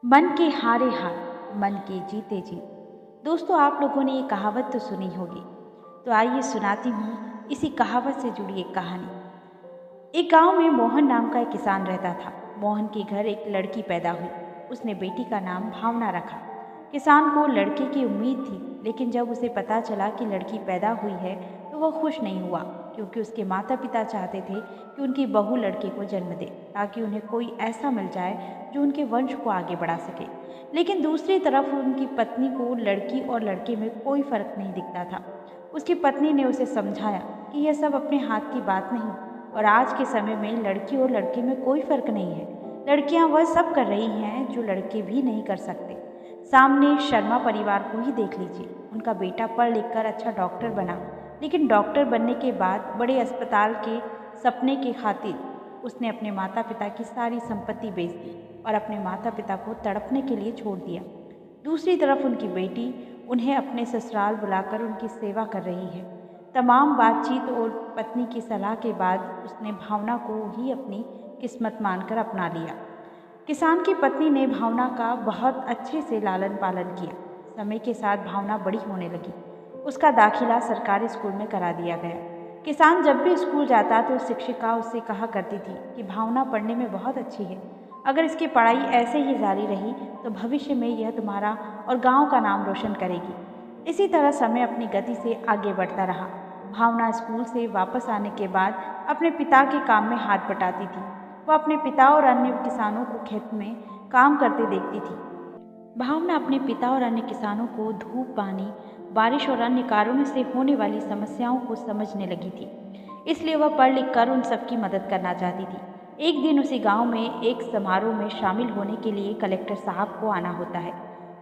मन के हारे हार, मन के जीते जीत। दोस्तों, आप लोगों ने ये कहावत तो सुनी होगी। तो आइए सुनाती हूँ इसी कहावत से जुड़ी एक कहानी। एक गांव में मोहन नाम का एक किसान रहता था। मोहन के घर एक लड़की पैदा हुई। उसने बेटी का नाम भावना रखा। किसान को लड़के की उम्मीद थी, लेकिन जब उसे पता चला कि लड़की पैदा हुई है तो वह खुश नहीं हुआ, क्योंकि उसके माता पिता चाहते थे कि उनकी बहू लड़के को जन्म दे, ताकि उन्हें कोई ऐसा मिल जाए जो उनके वंश को आगे बढ़ा सके। लेकिन दूसरी तरफ उनकी पत्नी को लड़की और लड़के में कोई फर्क नहीं दिखता था। उसकी पत्नी ने उसे समझाया कि यह सब अपने हाथ की बात नहीं, और आज के समय में लड़की और लड़के में कोई फर्क नहीं है। लड़कियां वह सब कर रही हैं जो लड़के भी नहीं कर सकते। सामने शर्मा परिवार को ही देख लीजिए। उनका बेटा पढ़ लिख कर अच्छा डॉक्टर बना, लेकिन डॉक्टर बनने के बाद बड़े अस्पताल के सपने की खातिर उसने अपने माता पिता की सारी संपत्ति बेच दी और अपने माता पिता को तड़पने के लिए छोड़ दिया। दूसरी तरफ उनकी बेटी उन्हें अपने ससुराल बुलाकर उनकी सेवा कर रही है। तमाम बातचीत और पत्नी की सलाह के बाद उसने भावना को ही अपनी किस्मत मानकर अपना लिया। किसान की पत्नी ने भावना का बहुत अच्छे से लालन पालन किया। समय के साथ भावना बड़ी होने लगी। उसका दाखिला सरकारी स्कूल में करा दिया गया। किसान जब भी स्कूल जाता तो शिक्षिका उससे कहा करती थी कि भावना पढ़ने में बहुत अच्छी है। अगर इसकी पढ़ाई ऐसे ही जारी रही तो भविष्य में यह तुम्हारा और गांव का नाम रोशन करेगी। इसी तरह समय अपनी गति से आगे बढ़ता रहा। भावना स्कूल से वापस आने के बाद अपने पिता के काम में हाथ बटाती थी। वह अपने पिता और अन्य किसानों को खेत में काम करते देखती थी। भावना अपने पिता और अन्य किसानों को धूप, पानी, बारिश और अन्य कारणों से होने वाली समस्याओं को समझने लगी थी। इसलिए वह पढ़ लिख कर उन सबकी मदद करना चाहती थी। एक दिन उसी गांव में एक समारोह में शामिल होने के लिए कलेक्टर साहब को आना होता है।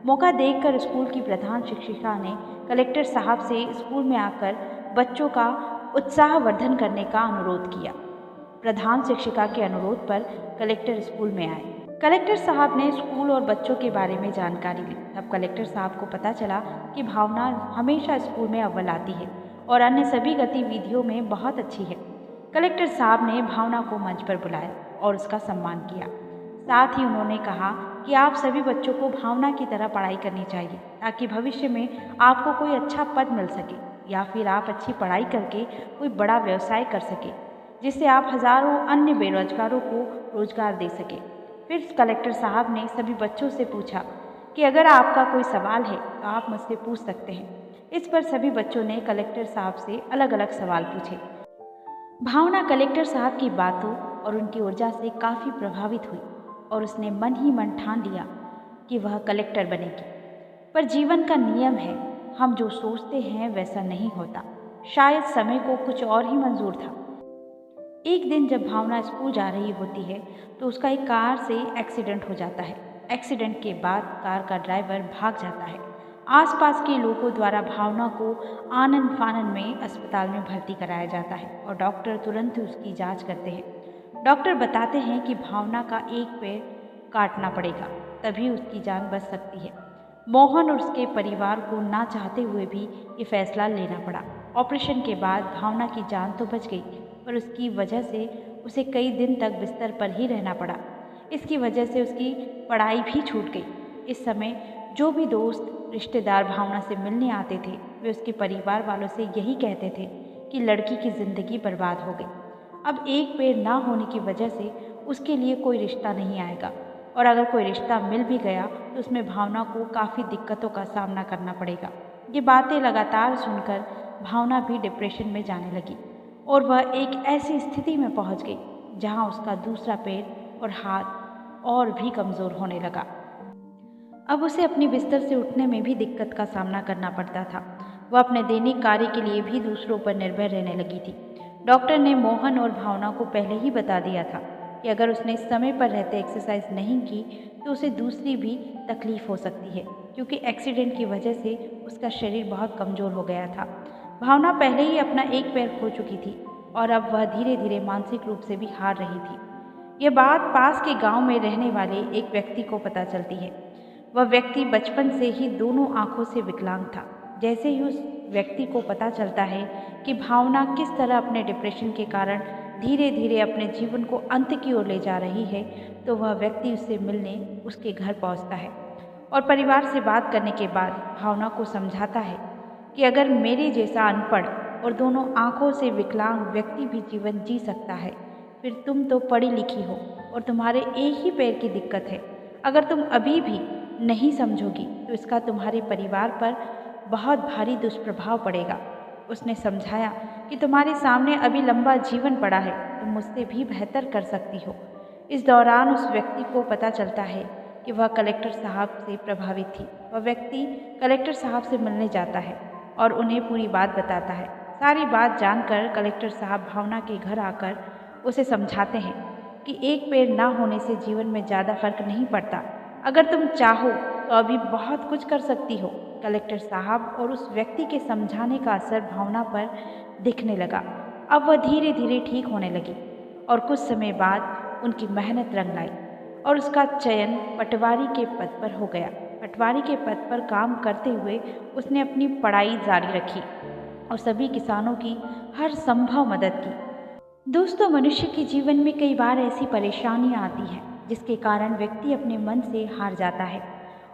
मौका देखकर स्कूल की प्रधान शिक्षिका ने कलेक्टर साहब से स्कूल में आकर बच्चों का उत्साहवर्धन करने का अनुरोध किया। प्रधान शिक्षिका के अनुरोध पर कलेक्टर स्कूल में आए। कलेक्टर साहब ने स्कूल और बच्चों के बारे में जानकारी ली। तब कलेक्टर साहब को पता चला कि भावना हमेशा स्कूल में अव्वल आती है और अन्य सभी गतिविधियों में बहुत अच्छी है। कलेक्टर साहब ने भावना को मंच पर बुलाया और उसका सम्मान किया। साथ ही उन्होंने कहा कि आप सभी बच्चों को भावना की तरह पढ़ाई करनी चाहिए, ताकि भविष्य में आपको कोई अच्छा पद मिल सके या फिर आप अच्छी पढ़ाई करके कोई बड़ा व्यवसाय कर सके, जिससे आप हजारों अन्य बेरोजगारों को रोजगार दे सके। फिर कलेक्टर साहब ने सभी बच्चों से पूछा कि अगर आपका कोई सवाल है तो आप मुझसे पूछ सकते हैं। इस पर सभी बच्चों ने कलेक्टर साहब से अलग अलग सवाल पूछे। भावना कलेक्टर साहब की बातों और उनकी ऊर्जा से काफ़ी प्रभावित हुई और उसने मन ही मन ठान लिया कि वह कलेक्टर बनेगी। पर जीवन का नियम है, हम जो सोचते हैं वैसा नहीं होता। शायद समय को कुछ और ही मंजूर था। एक दिन जब भावना स्कूल जा रही होती है तो उसका एक कार से एक्सीडेंट हो जाता है। एक्सीडेंट के बाद कार का ड्राइवर भाग जाता है। आसपास के लोगों द्वारा भावना को आनन फानन में अस्पताल में भर्ती कराया जाता है और डॉक्टर तुरंत उसकी जांच करते हैं। डॉक्टर बताते हैं कि भावना का एक पैर काटना पड़ेगा, तभी उसकी जान बच सकती है। मोहन और उसके परिवार को ना चाहते हुए भी ये फैसला लेना पड़ा। ऑपरेशन के बाद भावना की जान तो बच गई, पर उसकी वजह से उसे कई दिन तक बिस्तर पर ही रहना पड़ा। इसकी वजह से उसकी पढ़ाई भी छूट गई। इस समय जो भी दोस्त रिश्तेदार भावना से मिलने आते थे, वे उसके परिवार वालों से यही कहते थे कि लड़की की ज़िंदगी बर्बाद हो गई। अब एक पैर ना होने की वजह से उसके लिए कोई रिश्ता नहीं आएगा, और अगर कोई रिश्ता मिल भी गया तो उसमें भावना को काफ़ी दिक्कतों का सामना करना पड़ेगा। ये बातें लगातार सुनकर भावना भी डिप्रेशन में जाने लगी और वह एक ऐसी स्थिति में पहुंच गई जहां उसका दूसरा पैर और हाथ और भी कमज़ोर होने लगा। अब उसे अपनी बिस्तर से उठने में भी दिक्कत का सामना करना पड़ता था। वह अपने दैनिक कार्य के लिए भी दूसरों पर निर्भर रहने लगी थी। डॉक्टर ने मोहन और भावना को पहले ही बता दिया था कि अगर उसने समय पर रहते एक्सरसाइज नहीं की तो उसे दूसरी भी तकलीफ हो सकती है, क्योंकि एक्सीडेंट की वजह से उसका शरीर बहुत कमज़ोर हो गया था। भावना पहले ही अपना एक पैर खो चुकी थी और अब वह धीरे धीरे मानसिक रूप से भी हार रही थी। यह बात पास के गांव में रहने वाले एक व्यक्ति को पता चलती है। वह व्यक्ति बचपन से ही दोनों आंखों से विकलांग था। जैसे ही उस व्यक्ति को पता चलता है कि भावना किस तरह अपने डिप्रेशन के कारण धीरे धीरे अपने जीवन को अंत की ओर ले जा रही है, तो वह व्यक्ति उससे मिलने उसके घर पहुंचता है और परिवार से बात करने के बाद भावना को समझाता है कि अगर मेरे जैसा अनपढ़ और दोनों आंखों से विकलांग व्यक्ति भी जीवन जी सकता है, फिर तुम तो पढ़ी लिखी हो और तुम्हारे एक ही पैर की दिक्कत है। अगर तुम अभी भी नहीं समझोगी तो इसका तुम्हारे परिवार पर बहुत भारी दुष्प्रभाव पड़ेगा। उसने समझाया कि तुम्हारे सामने अभी लंबा जीवन पड़ा है, तुम मुझसे भी बेहतर कर सकती हो। इस दौरान उस व्यक्ति को पता चलता है कि वह कलेक्टर साहब से प्रभावित थी। वह व्यक्ति कलेक्टर साहब से मिलने जाता है और उन्हें पूरी बात बताता है। सारी बात जानकर कलेक्टर साहब भावना के घर आकर उसे समझाते हैं कि एक पैर ना होने से जीवन में ज़्यादा फर्क नहीं पड़ता। अगर तुम चाहो तो अभी बहुत कुछ कर सकती हो। कलेक्टर साहब और उस व्यक्ति के समझाने का असर भावना पर दिखने लगा। अब वह धीरे धीरे ठीक होने लगी और कुछ समय बाद उनकी मेहनत रंग लाई और उसका चयन पटवारी के पद पर हो गया। पटवारी के पद पर काम करते हुए उसने अपनी पढ़ाई जारी रखी और सभी किसानों की हर संभव मदद की। दोस्तों, मनुष्य के जीवन में कई बार ऐसी परेशानियां आती हैं जिसके कारण व्यक्ति अपने मन से हार जाता है।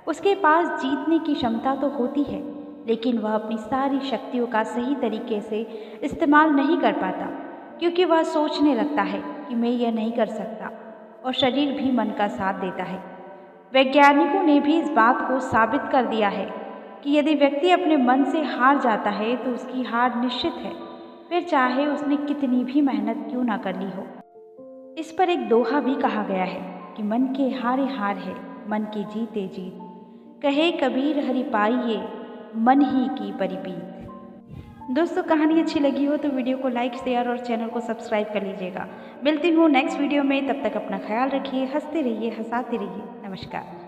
उसके पास जीतने की क्षमता तो होती है, लेकिन वह अपनी सारी शक्तियों का सही तरीके से इस्तेमाल नहीं कर पाता, क्योंकि वह सोचने लगता है कि मैं यह नहीं कर सकता, और शरीर भी मन का साथ देता है। वैज्ञानिकों ने भी इस बात को साबित कर दिया है कि यदि व्यक्ति अपने मन से हार जाता है तो उसकी हार निश्चित है, फिर चाहे उसने कितनी भी मेहनत क्यों ना कर ली हो। इस पर एक दोहा भी कहा गया है कि मन के हारे हार है, मन के जीते जीत। कहे कबीर हरि पाइये, मन ही की परिपीत। दोस्तों, कहानी अच्छी लगी हो तो वीडियो को लाइक, शेयर और चैनल को सब्सक्राइब कर लीजिएगा। मिलती हूँ नेक्स्ट वीडियो में, तब तक अपना ख्याल रखिए, हंसते रहिए, हंसाते रहिए। नमस्कार।